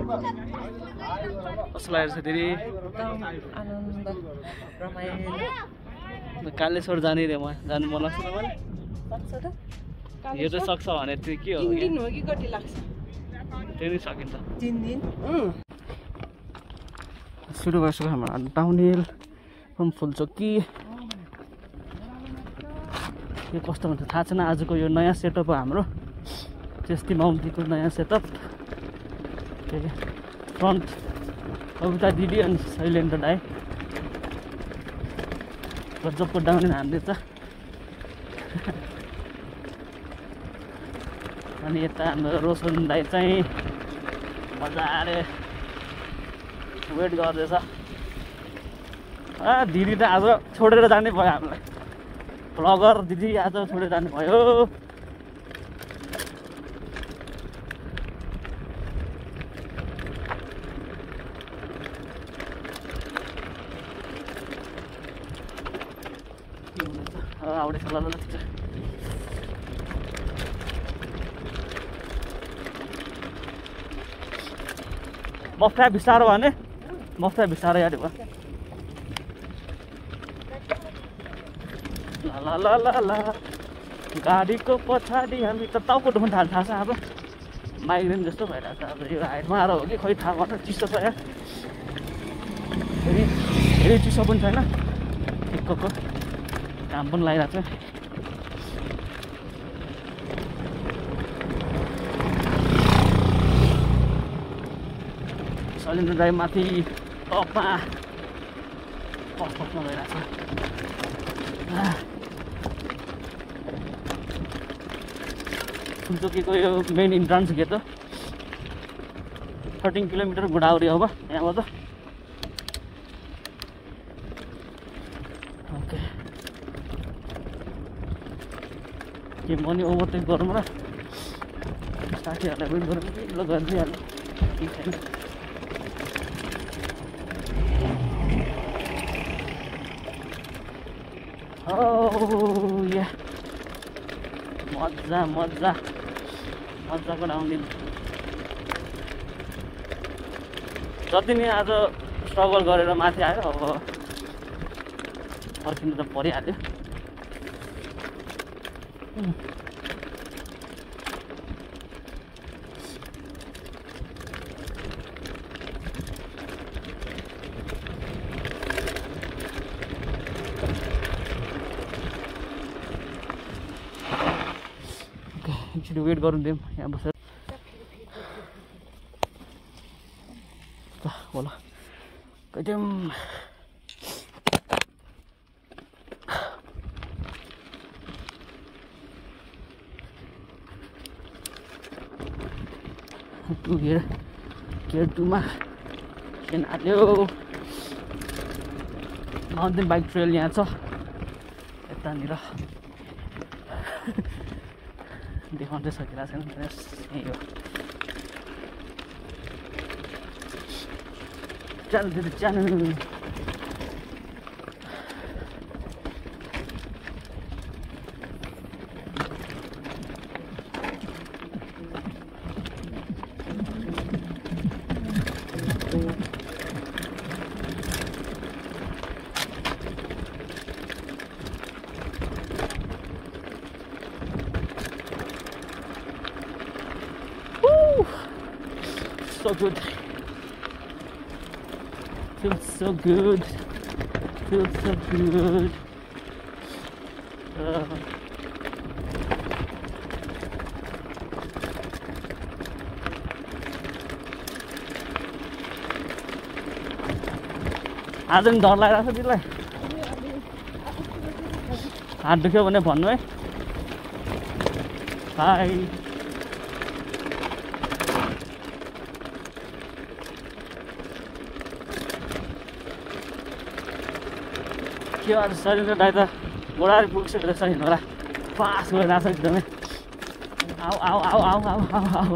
कस्तो लागेको छ दिदी आनन्द रमाइलो कालेश्वर जाने रे म जानु मन लाग्छ मलाई यो चाहिँ सक्छ भने चाहिँ के हो 3 दिन हो कि कति लाग्छ त्यही सकिन्छ 3 दिन सुरु गर्छु हाम्रो डाउनहिल फ्रम फुलचोकी यो कस्तो हुन्छ थाहा छैन आजको यो नयाँ सेटअप हो हाम्रो चेस्टी माउन्टेनको नयाँ सेटअप फ्रन्ट कविता दिदी अनि शैलेन्द्र दाई गजबको डाउनहिल हान्दैछ अनि यता हाम्रो रोशन दाई चाहिँ मजाले वेट गर्दैछ दिदी त आज छोडेर जाने भयो हामीलाई भ्लगर दिदी आज छोडेर जाने भयो आउँदैछ ल मफ्या बिस्तारो भने मफ्या बिस्तारो याद भयो ल ल ल ल गाडीको पछाडि हामी त टाउको दुख्न थाहा छ अब माइग्रेन जस्तो भइरहेको छ अब यो हाइटमा आएर हो कि खोइ थाहा गर्नु चिसो छ यहाँ धेरै चिसो पनि छैन ठिक्कको काम पनि लागिरहेको छ शैलेन्द्र दाई माथि टपमा पस्पस्मा गइरहेको छ फुलचोकीको यो मेन इन्ट्रान्स गेट हो 13 किलोमिटर गोदावरी हो यहाँबाट ओके के मनी ओभरटेक गरौँ र साथीहरूलाई वेट गरौँ कि ल गरिदिइहाल्नु ठिक छैन या मजा मजा मजाको डाउनहिल जति नै आज स्ट्रगल गरेर माथि आयो अब फर्किनु त परिहाल्यो एकचोटि वेट गर्नु दिउँ यहाँ बसेर होला गइदिउँ गेयर 2 मा ट्रेन हाल्यो माउन्टेन बाइक ट्रेल यहाँ छ यतानिर देखाउन चाहिँ सकिरहेको छैन यही हो चल चल So good. Feels so good. Feels so good. आज नि डर लागिरहेको छ तिमीलाई हात दुख्यो भने भन्नु है बाई के आज शैलेन्द्र दाइ त गोडारी पुगिसकेको रहेछ हिँड्नुलाई फास्ट गरिरहेको छ एकदमै आऊ आऊ आऊ आऊ आऊ आऊ आऊ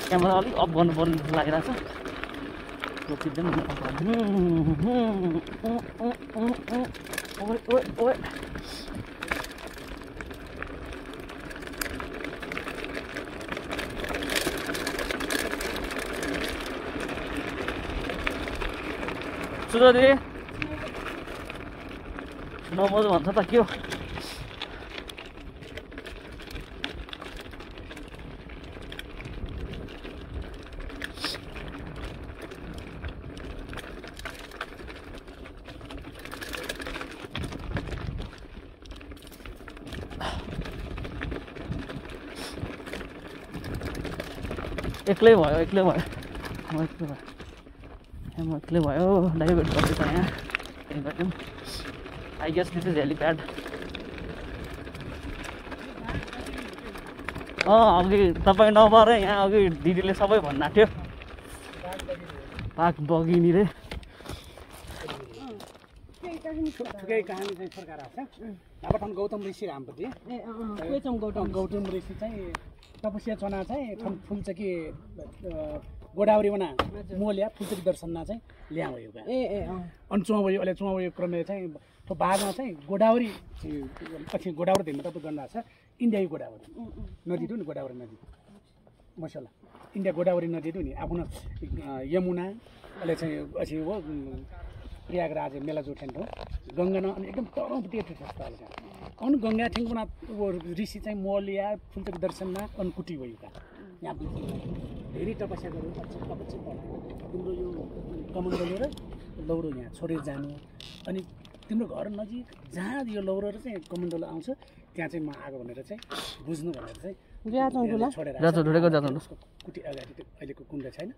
क्यामेरा अलिक अफ गर्नुपर्ने जस्तो लागिरहेको छ चिप्दै सुरजी नमोज भन्छ त के हो एक्लै भयो एक्लै भयो डाइभर्ट गर्दैछ यहाँ I guess this is helipad अघि तपाईँ नभएर यहाँ अघि दिदीले सबै भन्न थियो पाक बगिनी रे ठुकै कहानी चाहिँ सरकार आएको छ नभए गौतम ऋषि रामपति गौतम ऋषि चाहिँ तपस्या चना चाहिँ फुल्छ कि गोदावरी बना मोल्या फुल्छ कि दर्शनमा चाहिँ ल्याऊ यो अनि चुहायो अहिले चुहायो क्रमले चाहिँ त्यो बाघमा चाहिँ गोदावरी पछि गोदावरी धेरमा तपाईँ गर्नु भएको छ इन्डियाको गोदावरी नदी थियो नि गोदावरी नदी मसला इन्डिया गोदावरी नदी थियो नि आफ्नो यमुना अहिले चाहिँ पछि हो प्रयागराज मेला जोठेन हो गङ्गा न अनि एकदम तलपट्टि तीर्थस्थल छ अनि गङ्गा ठेङमा ऋषि चाहिँ मोलिया फुल्चोक दर्शनमा अनकुटी भयो त यहाँ धेरै तपस्या गर्यो तिम्रो यो कमण्डलो र लौरो यहाँ छोडेर जानु अनि तिम्रो घर नजिक जहाँ यो लौरो र चाहिँ कमण्डलो आउँछ त्यहाँ चाहिँ म आएको भनेर चाहिँ बुझ्नु भनेर चाहिँ छोडेर कुटी अगाडि अहिलेको कुण्ड छैन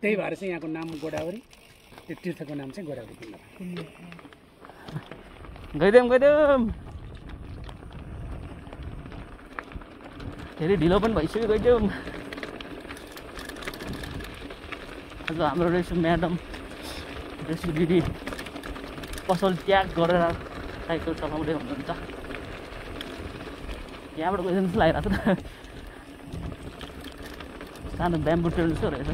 त्यही भएर चाहिँ यहाँको नाम गोदावरी त्यो तीर्थको नाम चाहिँ गोदावरी कुण्ड गइदेऊ धेरै ढिलो पनि भइसक्यो गइदेऊ आज हाम्रो रहेछ म्याडम रहेछ दिदी पसल त्याग गरेर साइकल चलाउँदै हुनुहुन्छ यहाँबाट गइदिनु जस्तो लागिरहेको छ त सानो ब्याम्बु ट्रेन जस्तो रहेछ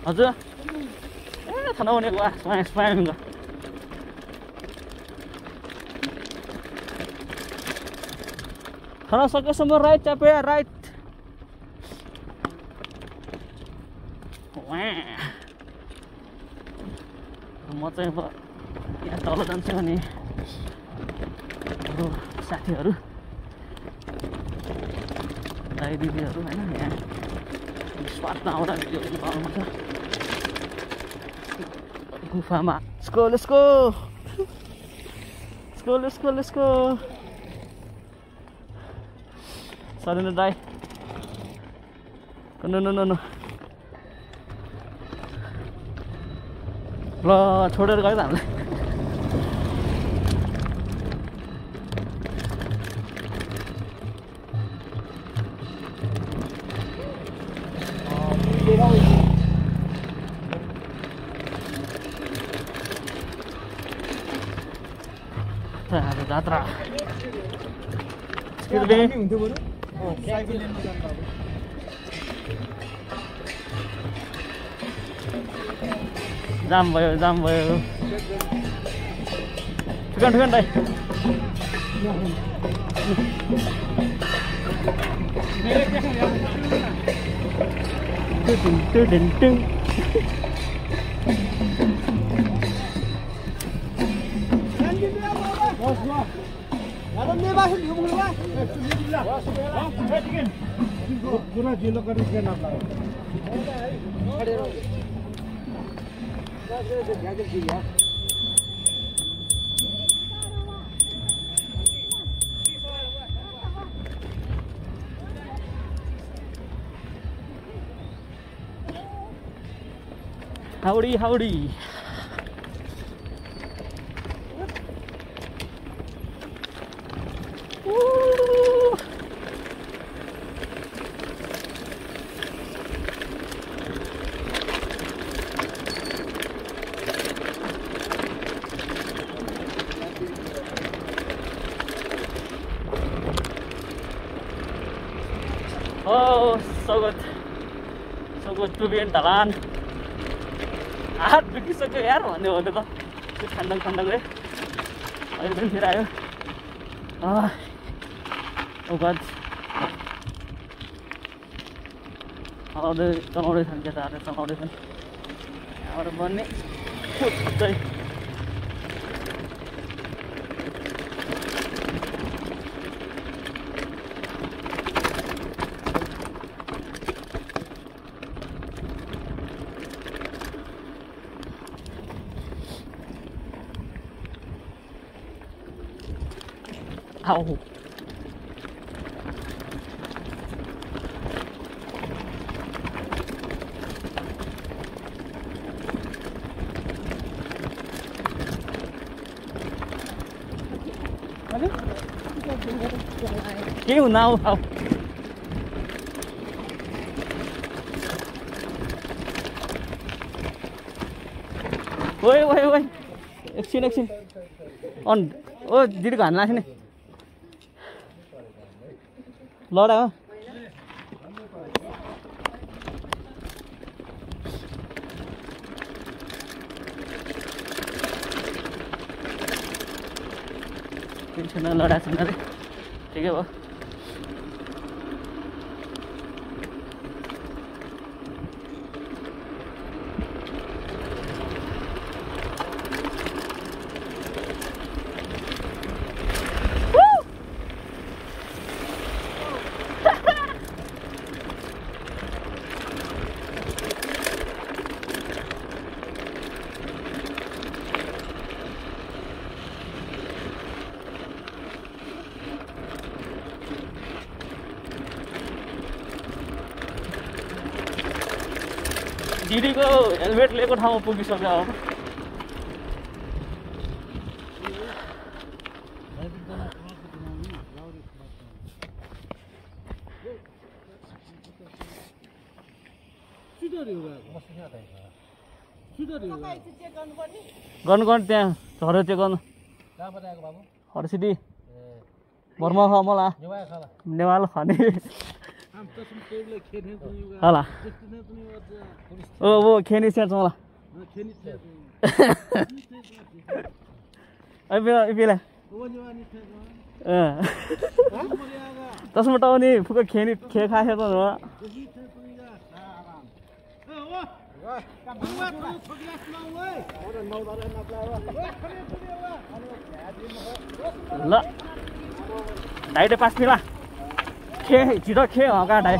हजुर थाहा नहुनेको स्वामी खाना सकेसम्म राइट चाप्यो राइट म चाहिँ अब यहाँ तल जान्छु भने अरू साथीहरू दाइ दिदीहरू होइन यहाँ स्वादमा आउँदा भिडियोहरू पाउनुहुन्छ गुफामा let's go Surrender die. No. ल छोडेर गयो त हामीलाई जात्रा जाम भयो ठुकान दाइ Howdy. Oh, so good to be in Taran. हात दुखिसक्यो यार भन्ने हो त खण्डङ रे एकदम फेरि आयो उगत चलाउँदैछन् केटाहरूले चलाउँदैछन् यहाँबाट बन्ने फुट्दै Au. Kêu nào không? Ôi, एकछिन अन ओ दिदीको हान्न लाग्छ नि लडा हो टेन्सन लडा छैन रे ठिकै हो दिदीको हेलमेट लिएको ठाउँमा पुगिसक्यो अब गर्नु त्यहाँ झरे चेक गर्नु हर्सिदी भर्मा ख मलाई नेवाल खाने होला ओ खेनी सेट मलाई बेला तसमा टाउने फुको खेनी खे खाएको त ल ढाइटे 5 मिला खे छिटो खे हका ढाइ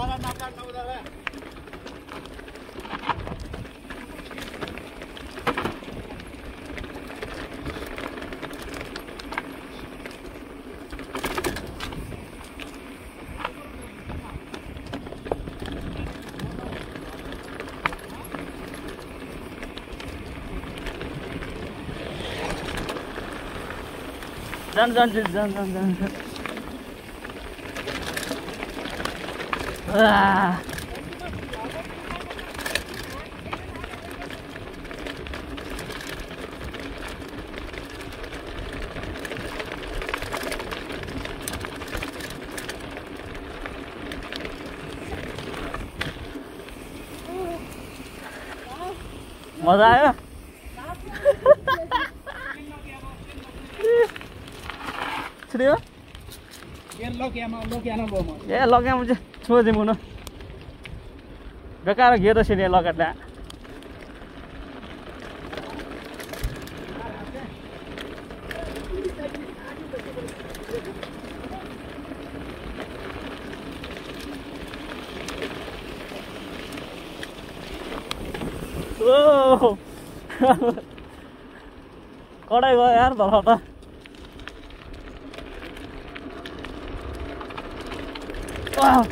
जान मजा आयो Serius? Ya lokiama bomo. Ya lokiama aja, cuma di mana? Bekar gitu sini lokatnya. Oh, kau dah gua yaar berapa? Wow.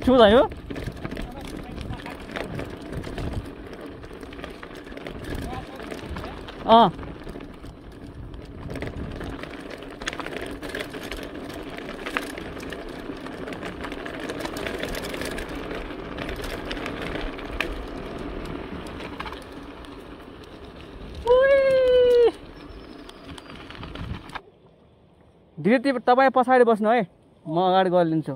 Cuma ayo. Ah. दिदी तपाईँ पछाडि बस्नु है म अगाडि गरिदिन्छु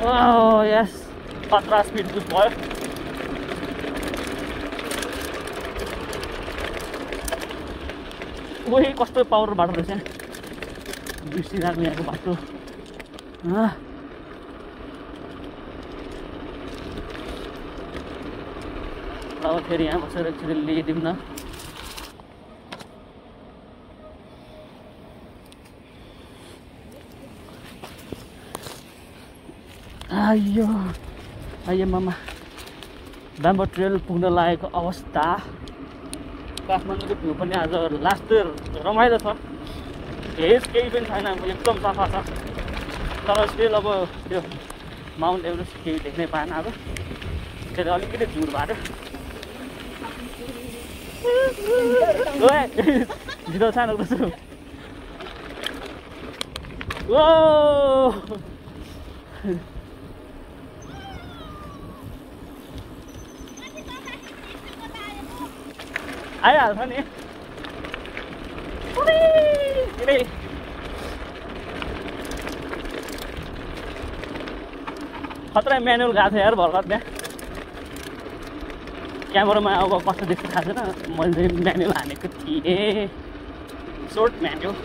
Oh yes, 15 स्पिड बुस्ट भयो। ओही कस्तो पावर बाटो रहेछ बिर्सिरहेको यहाँको बाटो। अब फेरि यहाँ बसेर एकचोटि लिइदिउँ न। आइयो मामा, ब्याम्बो ट्रेल पुग्न लागेको अवस्था। काठमाडौँको भ्यू पनि आज लास्ट रमाइलो छ, हेज केही पनि छैन, एकदम सफा छ। तर स्टिल अब त्यो माउन्ट एभरेस्ट केही देख्नै पाएन आज, त्यसले अलिकति झुर भयो। झिरो सानो जस्तो आइहाल्छ नि। खतरा म्यानुअल गएको थियो यार भर्खर त्यहाँ। क्यामेरामा अब कस्तो देख्छ थाहा छैन, मैले चाहिँ म्यानुअल हानेको थिएँ, सोर्ट म्यानुअल।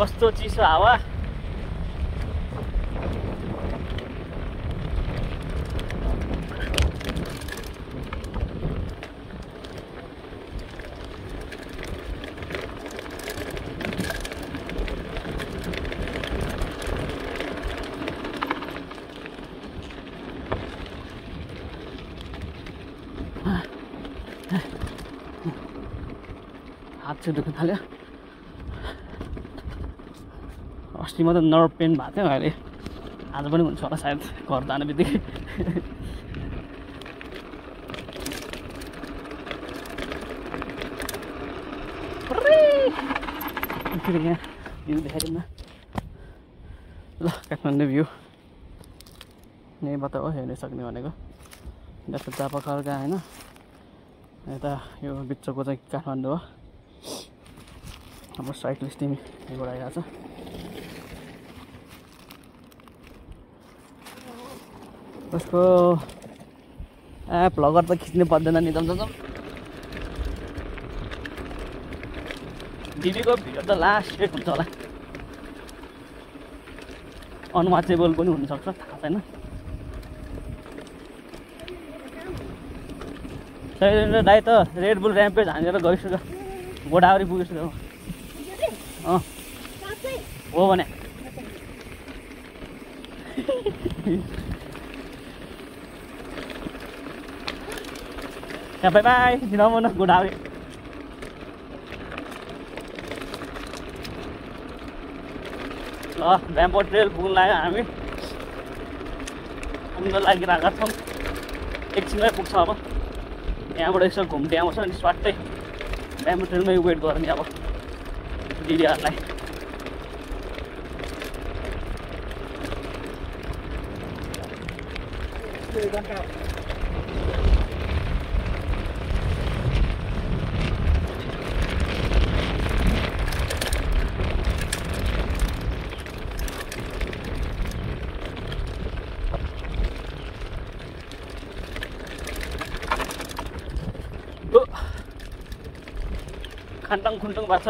कस्तो चिसो हावा। हात चाहिँ दुख्न थाल्यो। अस्ति मात्रै नर्भ पेन भएको थियो, अहिले आज पनि हुन्छ होला सायद घर जाने बित्तिकै। यहाँ भ्यू देखाइदिउँ न ल। काठमाडौँ भ्यू यहीँबाट हो हेर्न सक्ने भनेको। यता चापाखर्का होइन, यता यो बिचको चाहिँ काठमाडौँ हो। हाम्रो साइक्लिस्ट टिम यहीँबाट आइरहेको छ। उसको भ्लगर त खिच्नु पर्दैन नि जम दिदीको भिडियो त लास्ट डेट हुन्छ होला, अनवाचेबल पनि हुनसक्छ, थाहा छैन। सही दाइ त रेड बुल ऱ्याम्पेज हानेर गइसक्यो, गोदावरी पुगिसक्यो। हो भने बाई बाई, नमन गोदावरी। ल ब्याम्बो ट्रेल पुग्न लाग्यो हामी, पुग्न लागिरहेका छौँ। एकछिनमै पुग्छ अब। यहाँबाट यसो घुम्दै आउँछ अनि स्वाटै ब्याम्बो ट्रेलमै वेट गर्ने अब दिदीहरूलाई। खान्डङ खुन्डुङ भएको छ,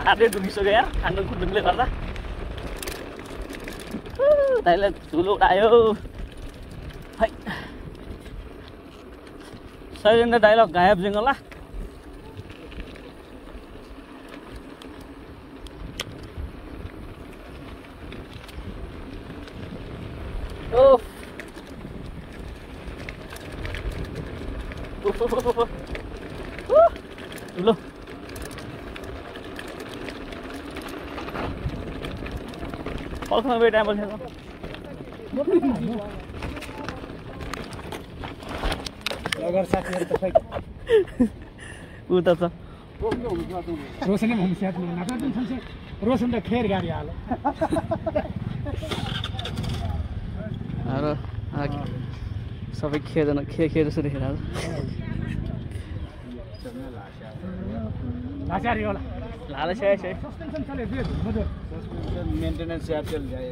हातै दुखिसक्यो यार खान्डङ खुन्डुङले गर्दा। दाइले धुलो उडायो है। शैलेन्द्र डाइलग गायब जिङ्गला। Oh. Lo. All wait, I'm going अगर साथीहरु त खै उता छ रोशनले पनि साथ लिन नकाट्नु छ रोशन त फेर गाडी हाल्यो अरे सबै खेदैन खे जस्तो देखेर लाचारी होला लाले से सस्पेन्सन चले दियो मजो सस्पेन्सन मेन्टेनेन्स या चल जाए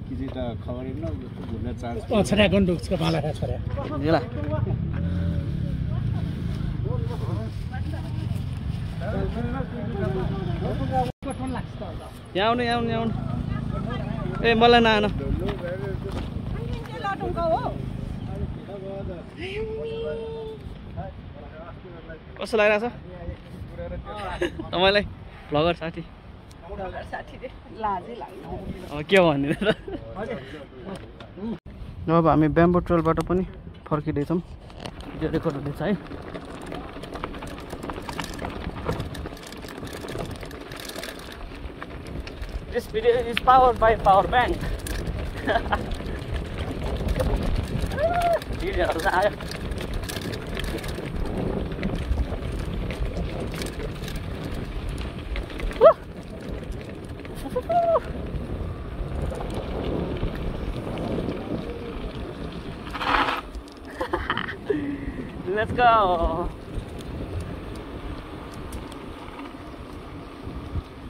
किसी त खबर न घुम्न चान्स छरा गण्डुकको भाला छरा जेला यहाँ आउनु ए मलाई नआन कस्तो लागिरहेछ तपाईँलाई भ्लगर साथी अब के भन्ने र अब हामी ब्याम्बो ट्रेलबाट पनि फर्किँदैछौँ भिडियो रेकर्ड हुँदैछ है This video is powered by power bank. Videoहरु आयो Let's go.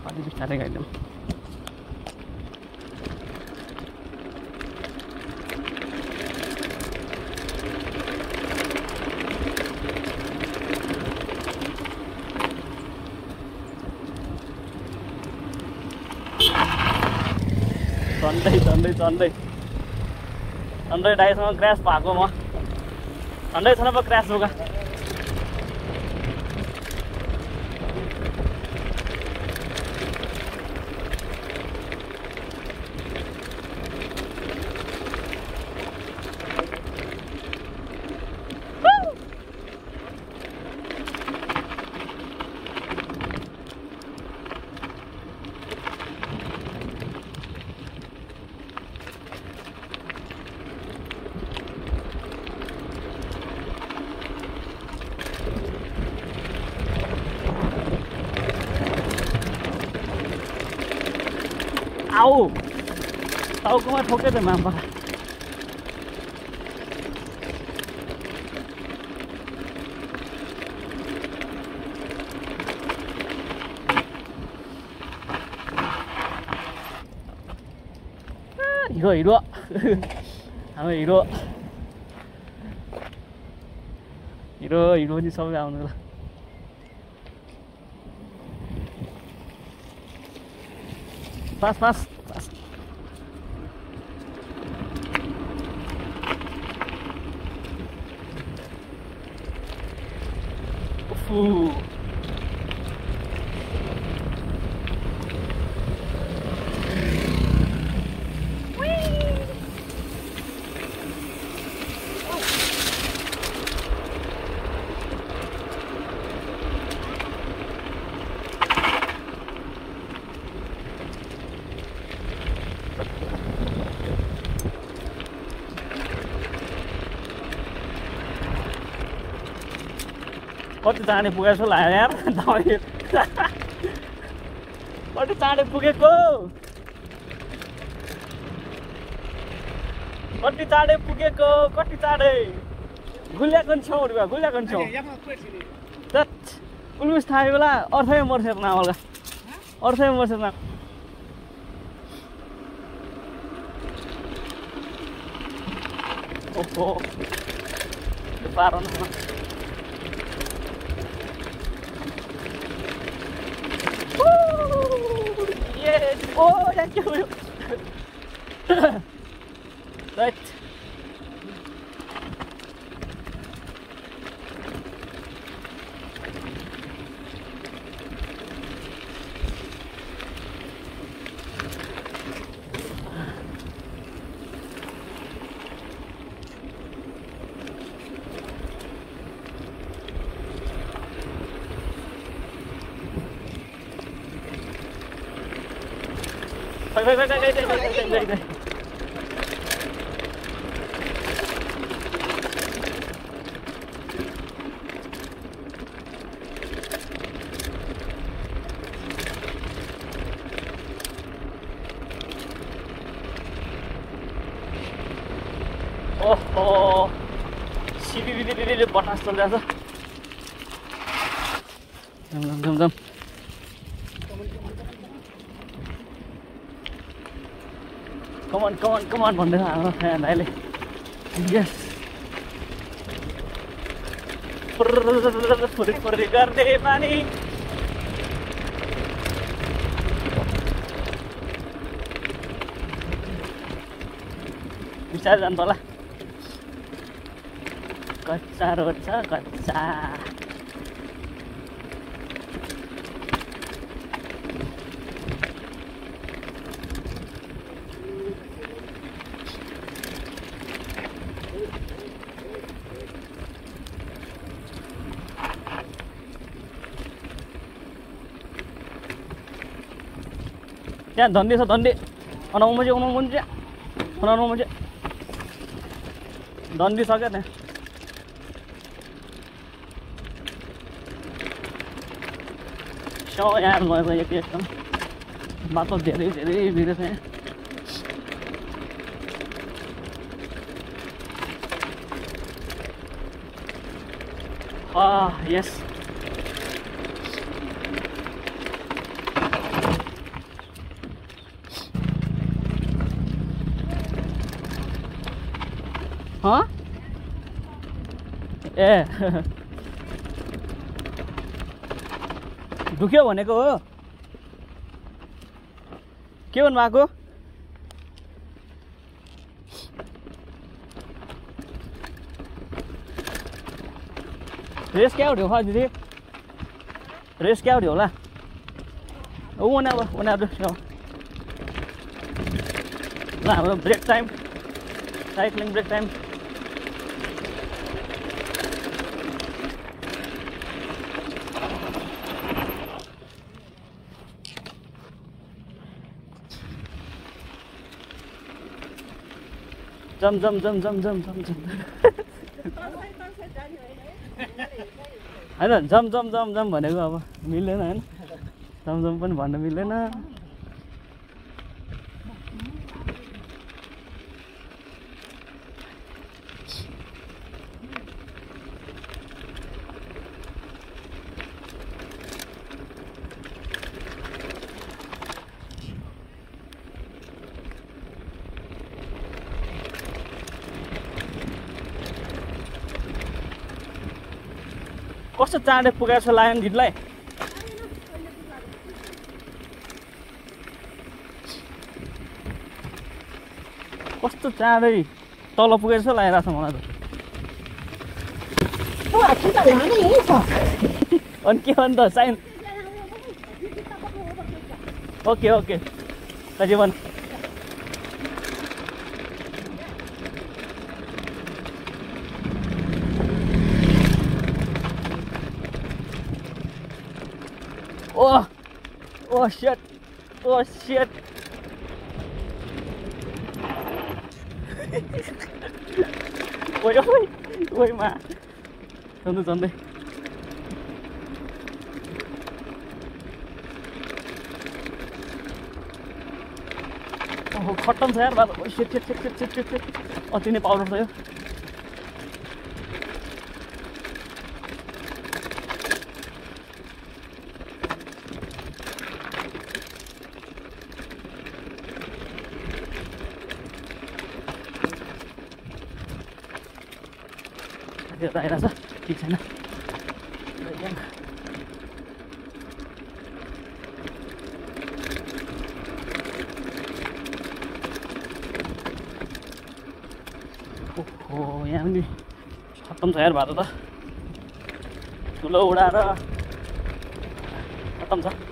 Pati bicara guys. झन्डै डाइसँग क्रास भएको म झन्डै छ न क्रास होगा Au! Tao cũng thốt cái mà bà. Hiro. Hamo hiro. Hiro ni सबै आउनु ल. Pass. Ooh. कति चाँडै पुगेको जस्तो लाग्यो यार कति चाँडै पुगेको कति चाँडै गुलियाको छेउ पुलिस थाहा बेला अर्थमै मर्छ न होला अर्थमै मर्छ न ओहो पार न Oh, thank you. Right. गई ओहो सिधै बटास चलिरहेछ जम कमान भन्दैछ हाम्रो फ्यान भाइले यस फुरी गर्दै पानी बिस्तारै जानु पर्ला कच्चा रोड छ कच्चा त्यहाँ धन्दी छ धन्दी अनाउ मुझे धन्दी छ क्या त्यहाँ यहाँ भएको एकदम बाटो धेरै भिड छ यहाँ यस ए दुख्यो भनेको हो के भन्नु भएको रेस क्या उठ्यो खा दिदी रेस क्या उठ्यो होला उनीहरू ल हाम्रो break time cycling break time जम होइन जम भनेको अब मिल्दैन होइन जम पनि भन्न मिल्दैन कस्तो चाँडै पुगेको छ लायन गीतलाई कस्तो चाँडै तल पुगेको छ लागिरहेको छ मलाई त अनि के भन्छ त साइन ओके जीवन Oh shit. Ôi mà. Chọn đi. खत्तम छ यार बाबा शिट अति नै पाउडर छ यो यो आइरहेछ ठिक छैन यहाँ पनि खत्तम छ यार बाटो त ठुलो उडाएर खत्तम छ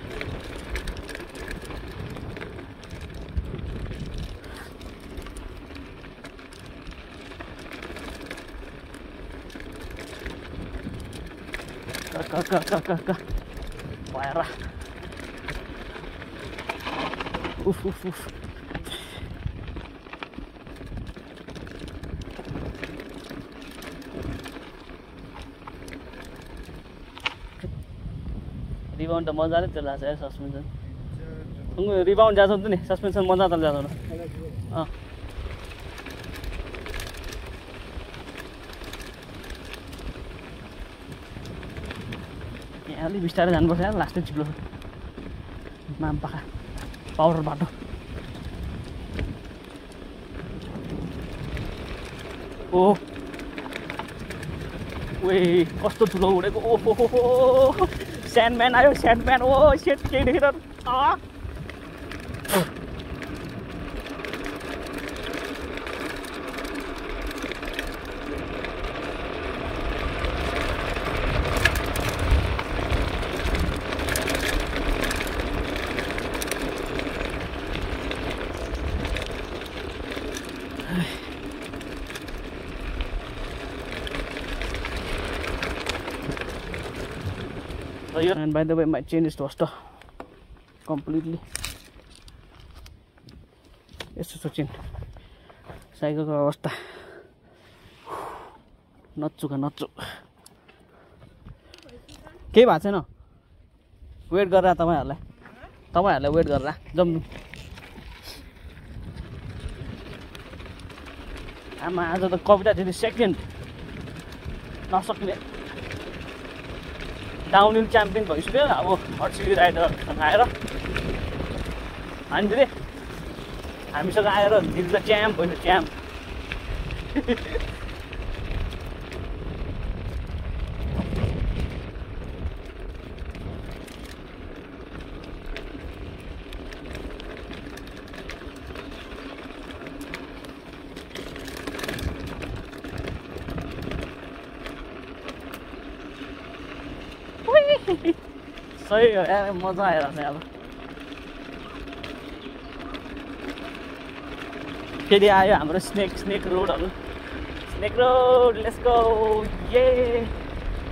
भएर उफ उफ उफ रिबाउन्ड त मजाले चलिरहेको छ यार सस्पेन्सन रिबाउन्ड जान्छ नि सस्पेन्सन मजा चलिरहेको छ अँ यहाँ अलिक बिस्तारै जानुपर्छ यार लास्टै चिप्लो माम पाखा पाउडर बाटो ओ ओए कस्तो ठुलो उडेको ओहो स्यान्डम्यान आयो स्यान्डम्यान ओ सेट केही देखेर And by the way, my chain is toast completely. Yes, so chain. Cycle ko avastha. Natchu. के भएको छैन वेट गरेर तपाईहरुलाई वेट गरेर जम्नु आमा आज त कविता दिदी सेकेन्ड नसक्ने डाउनहिल च्याम्पियन भइसक्यो अब हर्सिडी राइडर आएर अनि हामीसँग आएर दिदी त च्याम्प होइन च्याम्प सही हो यार मजा आइरहेको छ अब फेरि आयो हाम्रो स्नेक रोडहरू स्नेक रोड लेट्स गो ये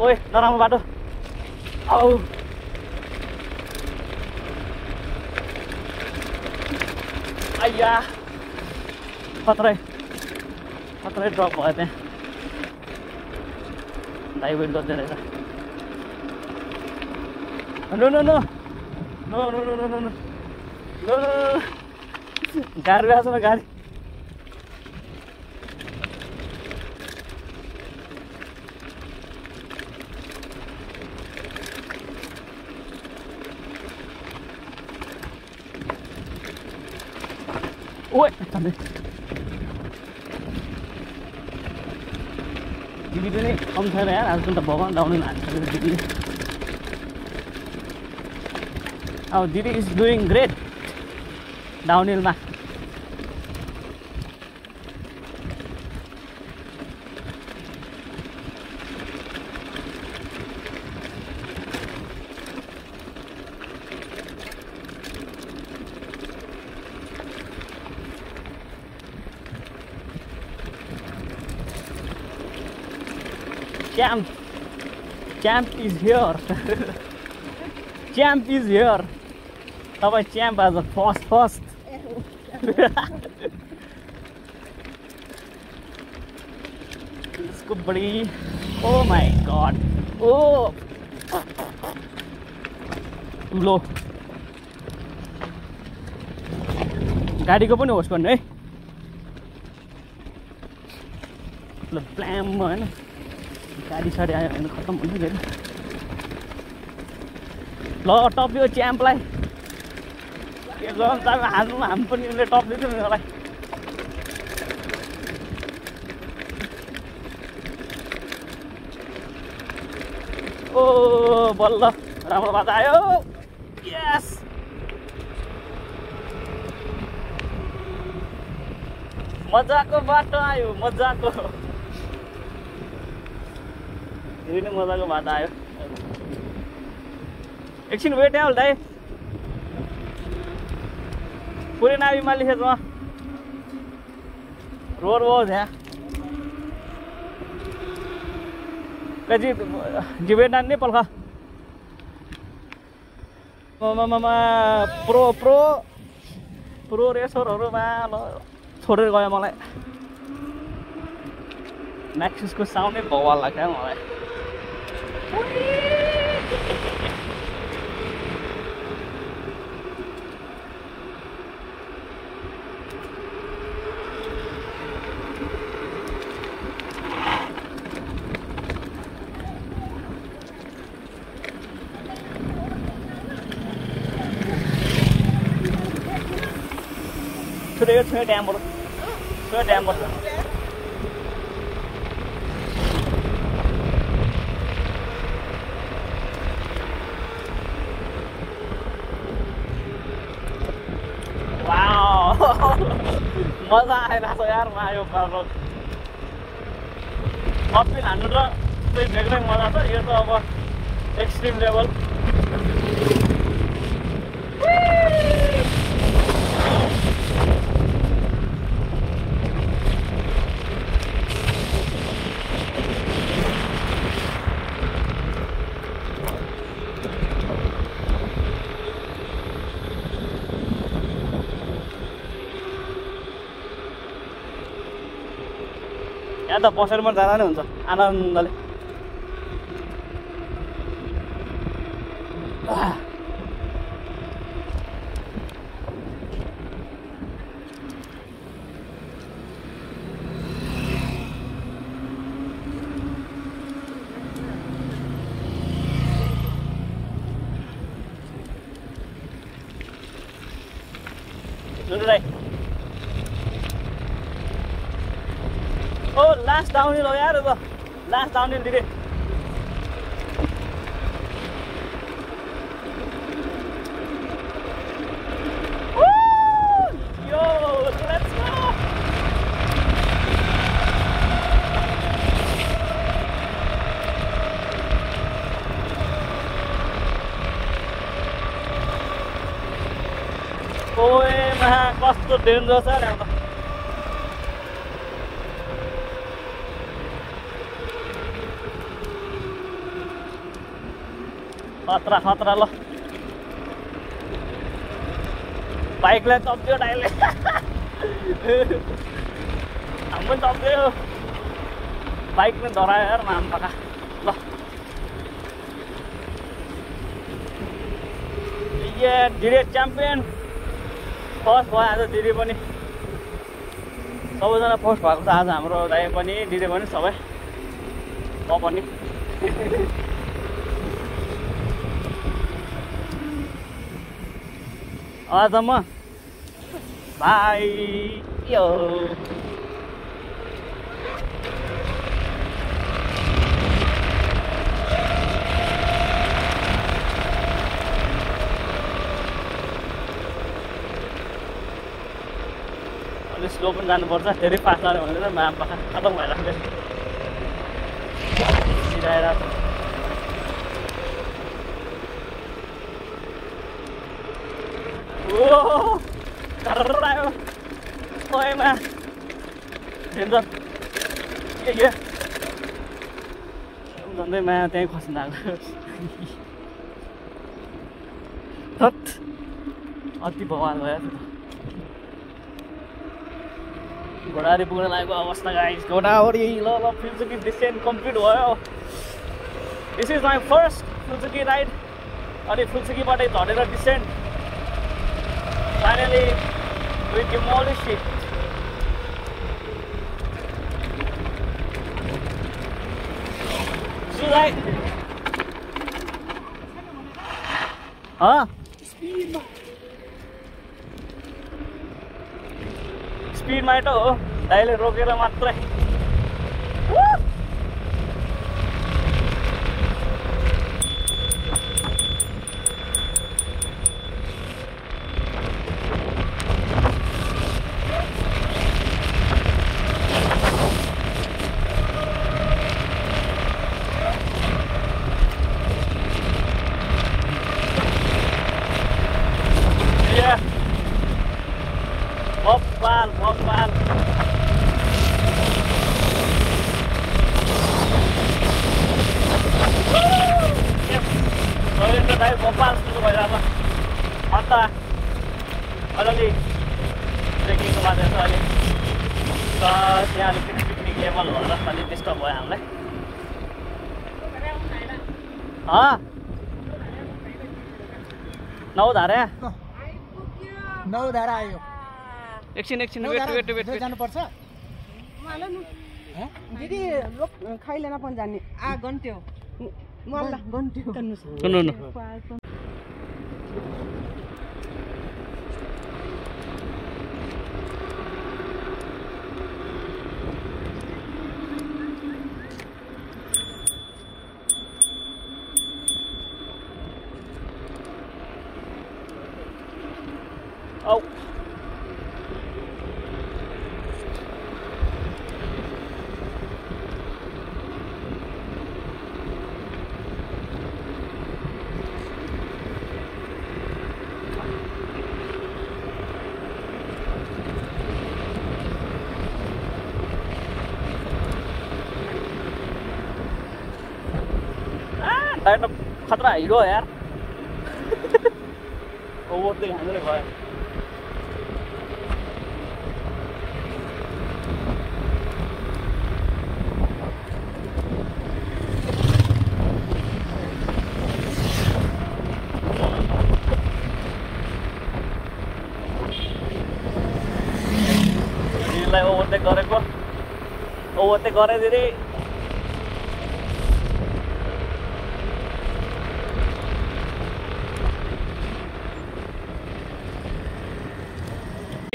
ओए नराम्रो बाटो आऊ आइया खतरै ड्रप भयो त्यहाँ दाइ वेट गर्दै रहेछ No. गाडी आछ न गाडी ओए तले दिदी पनि कम छैन यार आज त भगवान डाउन हान्छ दिदी Oh, Didi is doing great downhill ma. Champ is here. Champ is here. तपाईं च्याम्प आज फर्स्ट इसको बड़ी ओ माय गॉड ओ लो गाडीको पनि होस् भन्नु है ल प्लाम हैन गाडी साडी आयो भने खत्तम हुन्छ फेरि ल टप्यो च्याम्पलाई हामी पनि उसले टप दिन्थ्यो नि मलाई ओ बल्ल राम्रो बाटो आयो यस मजाको बाटो आयो मजाको यो नि मजाको बाटो आयो एकछिन वेट है दाइ पूरे नावी में लिखे तो रोड वो है कजी जीवेना नहीं पलका मामा प्रो प्रो रेसरहरूमा ल छोडेर गयो मलाई म्याक्सिसको साउन्डै भगवान लाग्छ मलाई छुट्यो ड्यामबाट मजा आइरहेको छ यार यो पार्नु अपपिल हान्नु र चाहिँ बेग्लै मजा छ यो त अब एक्सट्रिम लेभल यहाँ त बसेर मात्रै जाँदा नै हुन्छ आनन्दले ओ लास्ट डाउनहिल हो यार अब लास्ट डाउनहिल दिदी यो लेट्स गो ओए मा कस्तो डेन्जर छ यार खतरा खतरा ल बाइकलाई चप्यो टाइलले हामी पनि चप्यो बाइक पनि धरायो यार माम पका ल ये दिदी च्याम्पियन फर्स्ट भयो आज दिदी पनि सबैजना फर्स्ट भएको छ आज हाम्रो दाइ पनि दिदी पनि सबै म पनि आज म भाइ यो अलिक स्लो पनि जानुपर्छ धेरै फास्ट जाने भनेर माम पाखा खतम भइरहेको सिधाइरहेको छ आयो ओएमा डेन्जर के झन्डै माया त्यहीँ खस्नु लाग्यो हट अति भगवान भयो घोडारी पुग्न लागेको अवस्था गाइस घोडावरी ल फुल्चुकी डिसेन्ट कम्प्लिट भयो this is my first Phulchoki ride अनि फुल्चुकीबाटै झरेर descent Finally, we demolished it. Should I? Huh? Speed ma ito, dahil rockera matre. Woo! Bokbal. Yes. So it's the time Bokbal sudah berjalan. Mantap. Alami ट्रेकिङको बाटो छ अहिले त्यहाँ अलिकति picnic level भएर अलिक डिस्टर्ब भयो हामीलाई नौधारा आयो एकछिन वेट जानुपर्छ दिदी खैलेन पनि जाने घन्ट्यो Oh. टायर त खतरा हिरो यार ओभरटेक हान्दै भयो ओभरटेक गरे दिदी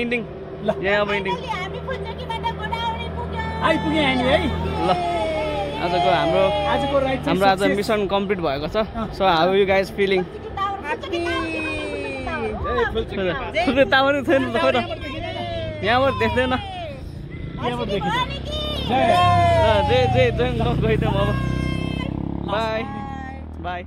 इन्डिङ यहाँ अब इन्डिङ आइपुग्यो हामी है ल आजको हाम्रो आज मिसन कम्प्लिट भएको छ so how you guys feeling Tamang छैन यहाँबाट देख्दैन जय गइदिउँ अब बाई